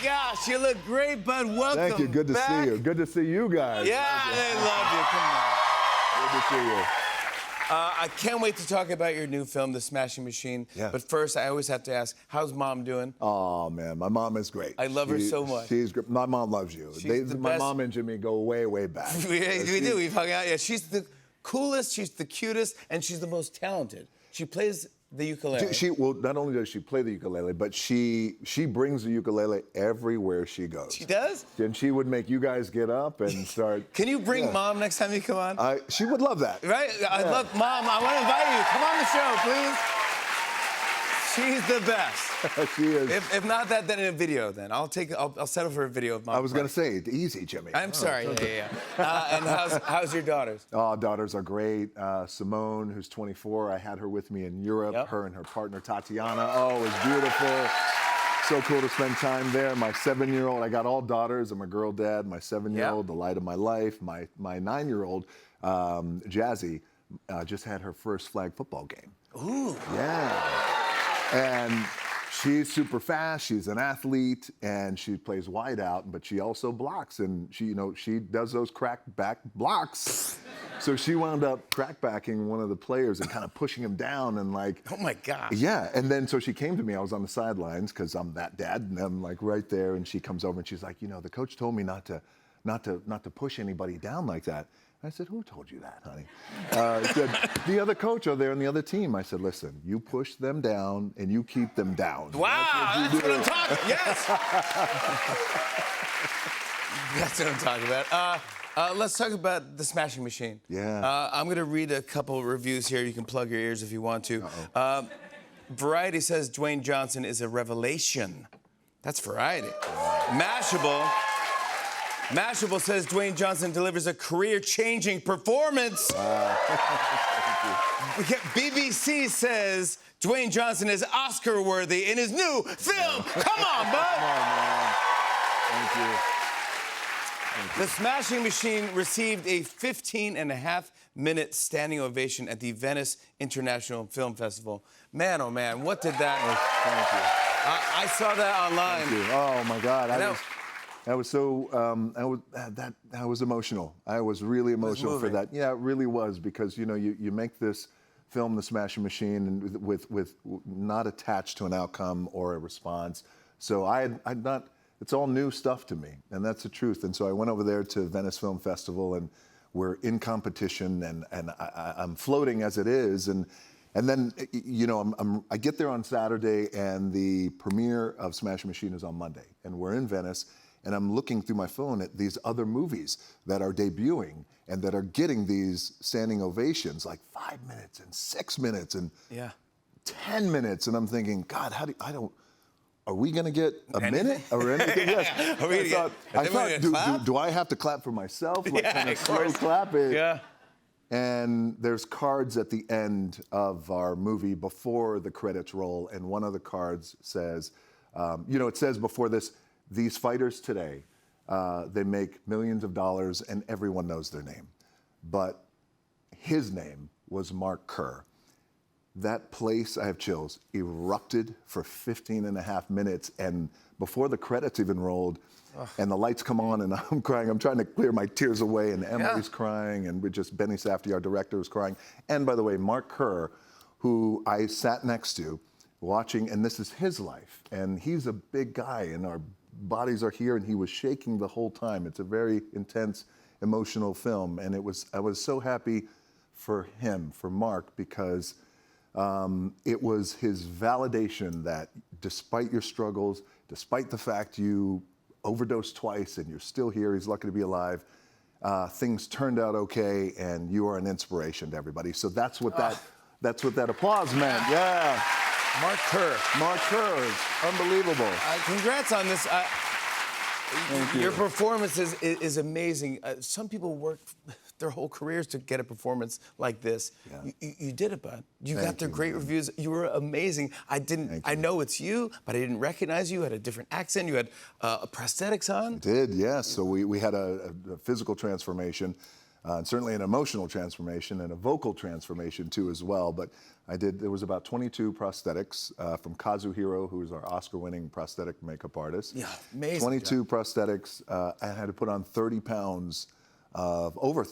gosh, you look great, bud. Welcome. Thank you. Good to back. see you. Good to see you guys. Yeah, they love you. Come on. Good to see you. I can't wait to talk about your new film, The Smashing Machine. Yeah. But first, I always have to ask, how's Mom doing? Oh, man, my mom is great. I love her so much. She's great. My mom loves you. My best. mom and Jimmy go way, way back. we do. We've hung out. Yeah, she's the coolest, she's the cutest, and she's the most talented. She plays the ukulele. Well, not only does she play the ukulele, but she brings the ukulele everywhere she goes. She does? And she would make you guys get up and start. Can you bring Mom next time you come on? She would love that. Right? I'd love, Mom, I want to invite you. Come on the show, please. She's the best. She is. If not that, then in a video. Then I'll settle for a video of Mom. I was gonna say, easy, Jimmy. I'm sorry. Yeah. And how's your daughters? Oh, daughters are great. Simone, who's 24, I had her with me in Europe. Yep. Her and her partner Tatiana. Oh, it was beautiful. So cool to spend time there. My 7-year-old, I got all daughters. I'm a girl dad. My 7-year-old, the light of my life. My 9-year-old, Jazzy, just had her first flag football game. Ooh. Yeah. And she's super fast. She's an athlete, and she plays wide out, but she also blocks. And she does those crack back blocks. So she wound up crackbacking one of the players and kind of pushing him down and like. Oh my God. Yeah. And then so she came to me. I was on the sidelines because I'm that dad, and I'm like right there. And she comes over and she's like, the coach told me not to push anybody down like that. I said, who told you that, honey? He said, the other coach over there on the other team. I said, listen, you push them down and you keep them down. Wow, that's what I'm talking about. Yes. That's what I'm talking about. Let's talk about The Smashing Machine. Yeah. I'm going to read a couple reviews here. You can plug your ears if you want to. Variety says Dwayne Johnson is a revelation. That's Variety. Mashable says Dwayne Johnson delivers a career-changing performance. BBC says Dwayne Johnson is Oscar-worthy in his new film. Come on, bud. Come on, man. Thank you. The Smashing Machine received a 15.5-minute standing ovation at the Venice International Film Festival. Man, oh man, what did that? Thank you. I saw that online. Thank you. Oh my God. I was emotional. I was really emotional for that. Yeah, it really was, because you make this film, The Smashing Machine, and with not attached to an outcome or a response. So it's all new stuff to me, and that's the truth. And so I went over there to Venice Film Festival, and we're in competition, and I'm floating as it is, and then I get there on Saturday, and the premiere of Smashing Machine is on Monday, and we're in Venice. And I'm looking through my phone at these other movies that are debuting and that are getting these standing ovations, like 5 minutes and 6 minutes and 10 minutes. And I'm thinking, God, are we gonna get a minute or anything? Yes. I thought, do I have to clap for myself? Like kind of slow clap it. Yeah. And there's cards at the end of our movie before the credits roll. And one of the cards says, it says before this, these fighters today, they make millions of dollars and everyone knows their name. But his name was Mark Kerr. That place, I have chills, erupted for 15.5 minutes. And before the credits even rolled, and the lights come on and I'm crying, I'm trying to clear my tears away, and Emily's crying, and Benny Safdie, our director, was crying. And by the way, Mark Kerr, who I sat next to, watching, and this is his life. And he's a big guy, and our bodies are here, and he was shaking the whole time. It's a very intense, emotional film, and I was so happy for him, for Mark, because it was his validation that despite your struggles, despite the fact you overdosed twice and you're still here, he's lucky to be alive, things turned out okay, and you are an inspiration to everybody. So that's what that applause meant. Yeah. Mark Kerr. Mark Kerr is unbelievable. Congrats on this. Thank you. Your performance is amazing. Some people work their whole careers to get a performance like this. Yeah. You did it, bud. You got the great reviews. You were amazing. I know it's you, but I didn't recognize you. You had a different accent. You had prosthetics on. I did, yes. So we had a physical transformation. and certainly an emotional transformation and a vocal transformation too as well. But there was about 22 prosthetics from Kazuhiro, who is our Oscar-winning prosthetic makeup artist. Yeah, amazing. 22 prosthetics. I had to put on 30 pounds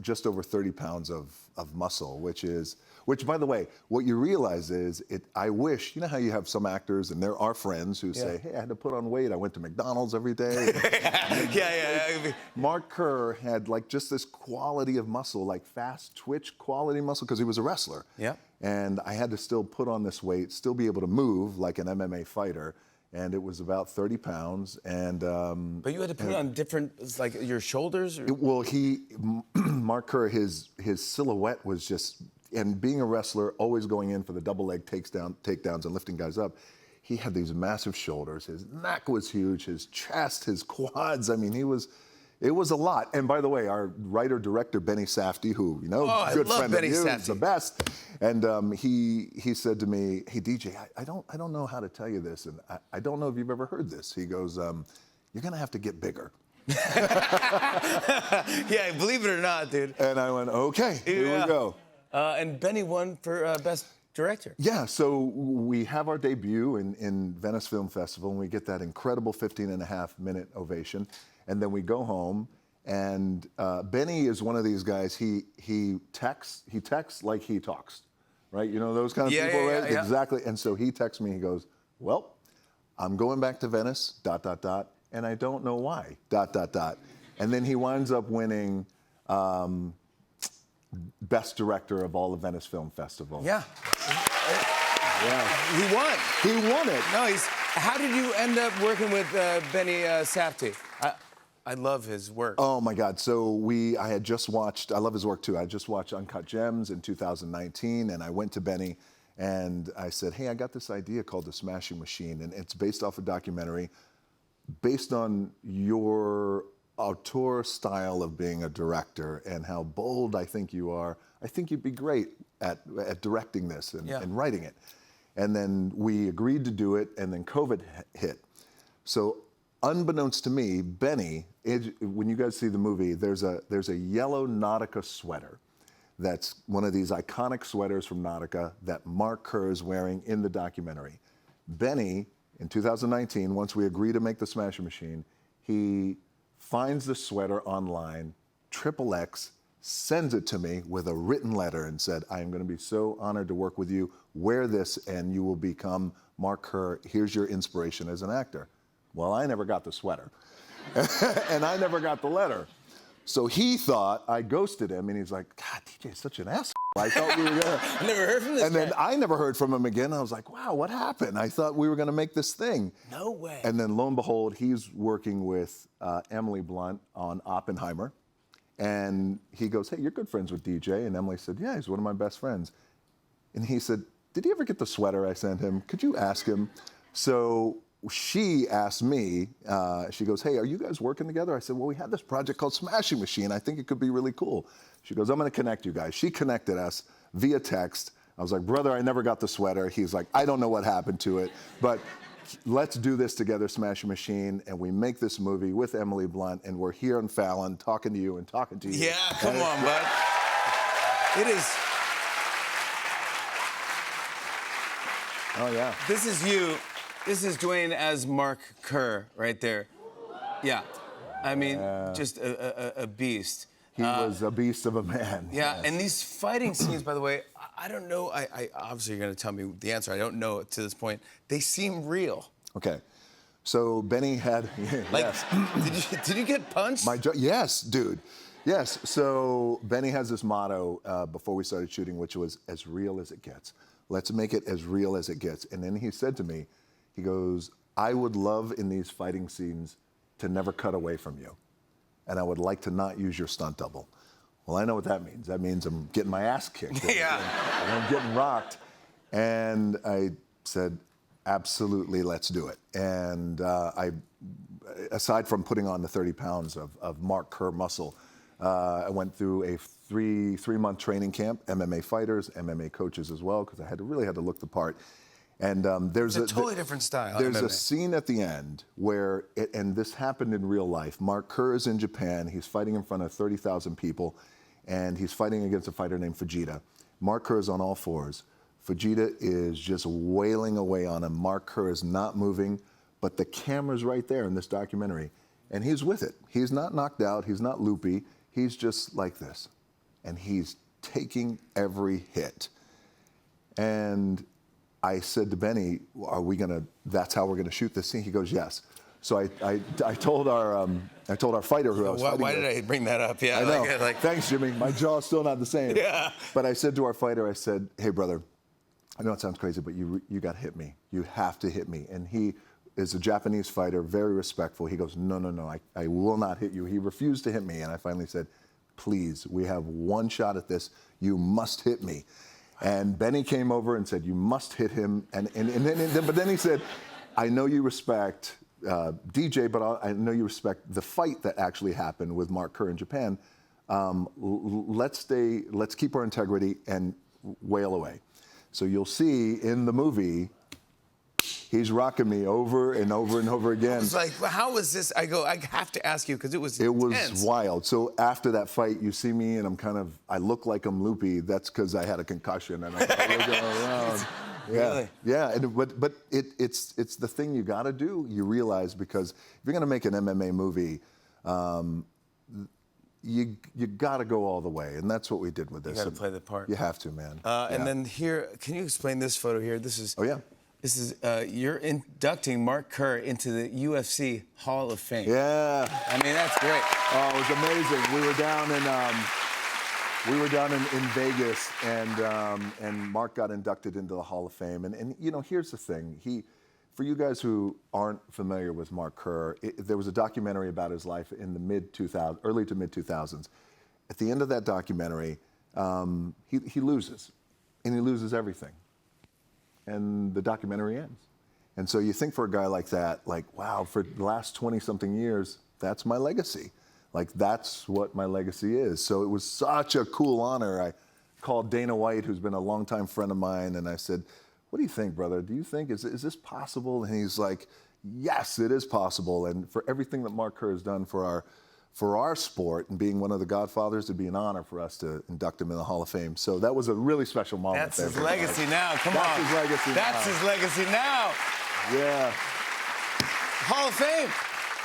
just over 30 pounds of muscle, which by the way, what you realize is, I wish, you know how you have some actors, and there are friends who say, hey, I had to put on weight, I went to McDonald's every day. yeah. Mark Kerr had like just this quality of muscle, like fast twitch quality muscle, because he was a wrestler. Yeah. And I had to still put on this weight, still be able to move like an MMA fighter. And it was about 30 pounds. And but you had to put it on different, like your shoulders? Or? Mark Kerr, his silhouette was just, and being a wrestler, always going in for the double leg takedowns and lifting guys up, he had these massive shoulders. His neck was huge, his chest, his quads. I mean, it was a lot. And by the way, our writer-director, Benny Safdie, who, you know, good friend of yours, is the best. And he said to me, hey, DJ, I don't know how to tell you this, and I don't know if you've ever heard this. He goes, you're gonna have to get bigger. Yeah, believe it or not, dude. And I went, okay, here we go. And Benny won for Best Director. Yeah, so we have our debut in Venice Film Festival, and we get that incredible 15.5-minute ovation. And then we go home, and Benny is one of these guys, he texts like he talks, right? You know those kind of people, right? Yeah. Exactly. And so he texts me, he goes, well, I'm going back to Venice, ... and I don't know why, ... And then he winds up winning Best Director of all the Venice Film Festival. Yeah. Yeah. He won. He won it. No, how did you end up working with Benny Safdie? I love his work. Oh my God! So I had just watched. I love his work too. I just watched Uncut Gems in 2019, and I went to Benny, and I said, "Hey, I got this idea called The Smashing Machine, and it's based off a documentary, based on your auteur style of being a director and how bold I think you are. I think you'd be great at directing this and writing it." And then we agreed to do it, and then COVID hit. So, unbeknownst to me, Benny, when you guys see the movie, there's a yellow Nautica sweater. That's one of these iconic sweaters from Nautica that Mark Kerr is wearing in the documentary. Benny, in 2019, once we agreed to make The Smashing Machine, he finds the sweater online, XXX, sends it to me with a written letter and said, I am going to be so honored to work with you. Wear this and you will become Mark Kerr. Here's your inspiration as an actor. Well, I never got the sweater. And I never got the letter. So he thought I ghosted him, and he's like, God, DJ is such an asshole. I thought we were gonna. I never heard from this And guy. then I never heard from him again. I was like, wow, what happened? I thought we were gonna make this thing. No way. And then lo and behold, he's working with Emily Blunt on Oppenheimer. And he goes, hey, you're good friends with DJ. And Emily said, yeah, he's one of my best friends. And he said, did he ever get the sweater I sent him? Could you ask him? So she asked me, she goes, hey, are you guys working together? I said, well, we had this project called Smashing Machine. I think it could be really cool. She goes, I'm gonna connect you guys. She connected us via text. I was like, brother, I never got the sweater. He's like, I don't know what happened to it, but let's do this together, Smashing Machine, and we make this movie with Emily Blunt, and we're here on Fallon talking to you and talking to you. Yeah, come on, bud. It is. Oh, yeah. This is you. This is Dwayne as Mark Kerr right there. Yeah. I mean, just a beast. He was a beast of a man. Yeah, yes. and these fighting scenes, by the way, I don't know. I obviously you're going to tell me the answer. I don't know it to this point. They seem real. Okay. So Benny had, Like, yes. did you get punched? Yes, dude. Yes. So Benny has this motto before we started shooting, which was as real as it gets. Let's make it as real as it gets. And then he said to me, he goes, I would love in these fighting scenes to never cut away from you. And I would like to not use your stunt double. Well, I know what that means. That means I'm getting my ass kicked. Yeah. And I'm getting rocked. And I said, absolutely, let's do it. And aside from putting on the 30 pounds of Mark Kerr muscle, I went through a three-month training camp, MMA fighters, MMA coaches as well, because I really had to look the part. And there's a totally different style. There's MMA. a scene at the end where, and this happened in real life. Mark Kerr is in Japan. He's fighting in front of 30,000 people, and he's fighting against a fighter named Fujita. Mark Kerr is on all fours. Fujita is just wailing away on him. Mark Kerr is not moving, but the camera's right there in this documentary, and he's with it. He's not knocked out. He's not loopy. He's just like this, and he's taking every hit. And I said to Benny, that's how we're gonna shoot this scene? He goes, yes. So I told our fighter who I was fighting Why with. did I bring that up? Yeah, I know. Thanks, Jimmy. My jaw's still not the same. Yeah. But I said to our fighter, I said, hey, brother, I know it sounds crazy, but you got to hit me. You have to hit me. And he is a Japanese fighter, very respectful. He goes, no, I will not hit you. He refused to hit me. And I finally said, please, we have one shot at this. You must hit me. And Benny came over and said, you must hit him. But then he said, I know you respect DJ, but I know you respect the fight that actually happened with Mark Kerr in Japan. Let's keep our integrity and wail away. So you'll see in the movie, he's rocking me over and over and over again. It's like, well, how was this? I have to ask you because it was intense. Wild. So after that fight, you see me and I look like I'm loopy. That's because I had a concussion and I'm going around. Really? Yeah, but it's the thing you got to do. You realize, because if you're going to make an MMA movie, you got to go all the way, and that's what we did with this. You got to play the part. You have to, man. And then here, can you explain this photo here? This is. Oh yeah. This is you're inducting Mark Kerr into the UFC Hall of Fame. Yeah. I mean, that's great. Oh, it was amazing. We were down in Vegas, and Mark got inducted into the Hall of Fame. And you know, here's the thing. For you guys who aren't familiar with Mark Kerr, there was a documentary about his life in the early to mid 2000s. At the end of that documentary, he loses, and he loses everything. And the documentary ends. And so you think, for a guy like that, like, wow, for the last 20-something years, that's my legacy. Like, that's what my legacy is. So it was such a cool honor. I called Dana White, who's been a longtime friend of mine, and I said, what do you think, brother? Do you think, is this possible? And he's like, yes, it is possible. And for everything that Mark Kerr has done for our sport, and being one of the godfathers, it'd be an honor for us to induct him in the Hall of Fame. So that was a really special moment. That's his legacy now. Come on. That's his legacy now. That's his legacy now. Yeah. Hall of Fame.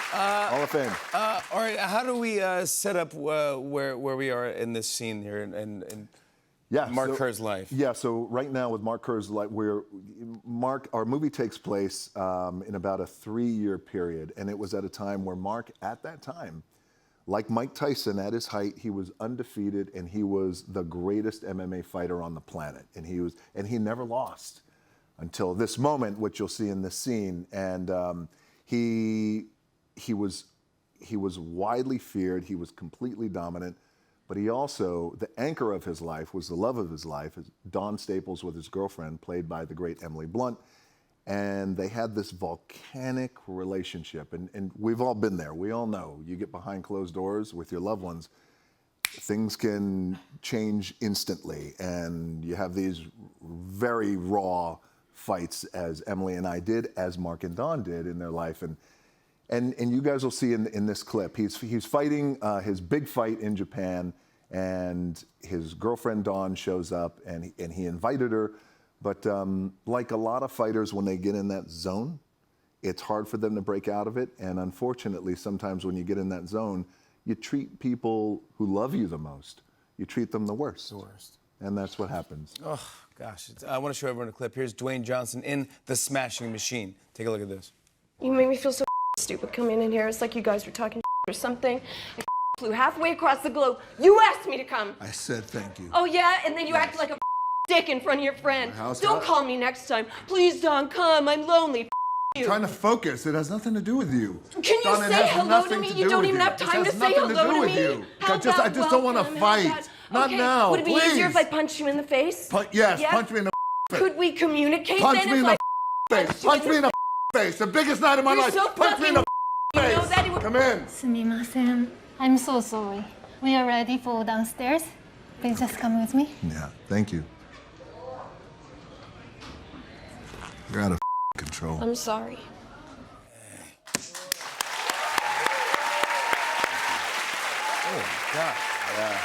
Hall of Fame. All right, how do we set up where we are in this scene here and Mark Kerr's life? Yeah, so right now with Mark Kerr's life, our movie takes place in about a 3-year period, and it was at a time where Mark, at that time, like Mike Tyson at his height, he was undefeated, and he was the greatest MMA fighter on the planet, and he never lost until this moment, which you'll see in this scene. And he was widely feared. He was completely dominant. But he also, the anchor of his life was the love of his life, Dawn Staples with his girlfriend, played by the great Emily Blunt. And they had this volcanic relationship. And we've all been there. We all know. You get behind closed doors with your loved ones, things can change instantly. And you have these very raw fights, as Emily and I did, as Mark and Dawn did in their life. And you guys will see in this clip, he's fighting his big fight in Japan, and his girlfriend Dawn shows up, and he invited her. But like a lot of fighters, when they get in that zone, it's hard for them to break out of it. And unfortunately, sometimes when you get in that zone, you treat people who love you the most, you treat them the worst. The worst. And that's what happens. Oh, gosh. I want to show everyone a clip. Here's Dwayne Johnson in The Smashing Machine. Take a look at this. You make me feel so stupid coming in here. It's like you guys were talking or something. I flew halfway across the globe. You asked me to come. I said thank you. Oh, yeah? And then you acted like a dick in front of your friend. Don't call me next time. Please, Don, come. I'm lonely. You. Trying to focus. It has nothing to do with you. Can you say hello to me? You don't even have time to say hello to me. I just don't want to fight. Not now, Would it be please. easier if I punched you in the face? Yes, punch me in the face. Could we communicate Punch then me in if the face. Punch me in the face. The biggest night of my life. So punch me in the face. You know that would... Come in. すみません. I'm so sorry. We are ready for downstairs. Please just come with me. Yeah, thank you. You're out of control. I'm sorry. Oh, God. Yeah.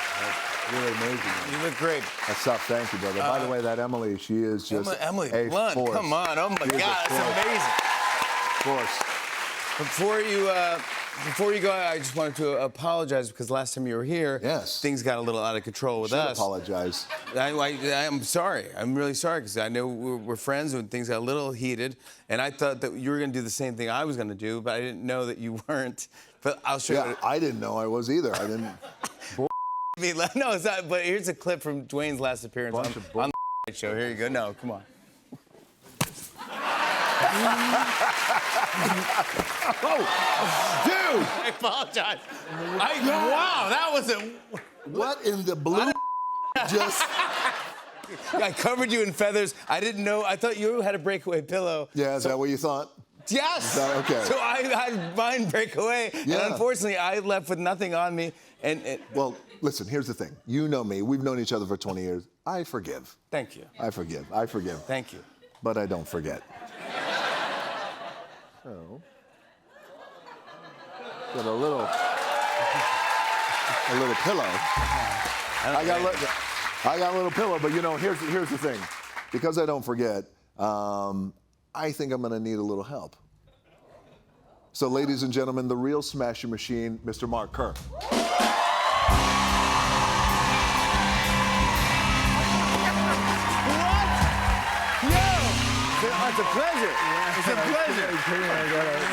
Really amazing. You look great. That's tough. Thank you, brother. By the way, that Emily, she is just Emily a Blunt, force. come on. Oh, my She is a God, force. that's amazing. Force. Before you go, I just wanted to apologize because last time you were here, Yes. things got a little out of control with Should us. apologize. I'm sorry. I'm really sorry because I know we're friends and things got a little heated, and I thought that you were going to do the same thing I was going to do, but I didn't know that you weren't. But I'll show Yeah, you. I didn't know I was either. I didn't. No, it's not. But here's a clip from Dwayne's last appearance Bunch of on the show. Here you go. No, come on. Dude, I apologize. Wow, that was a. what in the blue just... I covered you in feathers. I didn't know. I thought you had a breakaway pillow. Yeah, is that what you thought? Yes. that okay? So I had mine break away, Yeah. and unfortunately, I left with nothing on me. And Well, listen, here's the thing. You know me. We've known each other for 20 years. I forgive. thank you. I forgive. I forgive. Thank you. But I don't forget. So, got a little pillow. I got a little pillow, but you know, here's the thing. Because I don't forget, I think I'm gonna need a little help. So, ladies and gentlemen, the real Smasher Machine, Mr. Mark Kerr. It's a pleasure. It's a pleasure.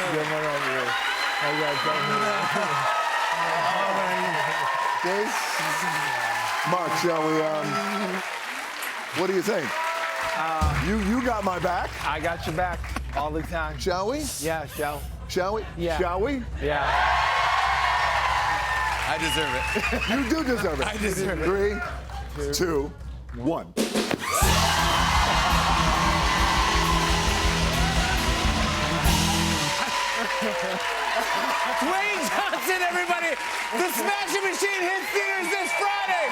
Dave? Mark, shall we, what do you think? You got my back. I got your back all the time. Shall we? Yeah, shall. Shall we? Yeah. Shall we? Yeah. I deserve it. You do deserve it. I deserve it. 3, 2, 1. Dwayne Johnson, everybody. The Smashing Machine hits theaters this Friday.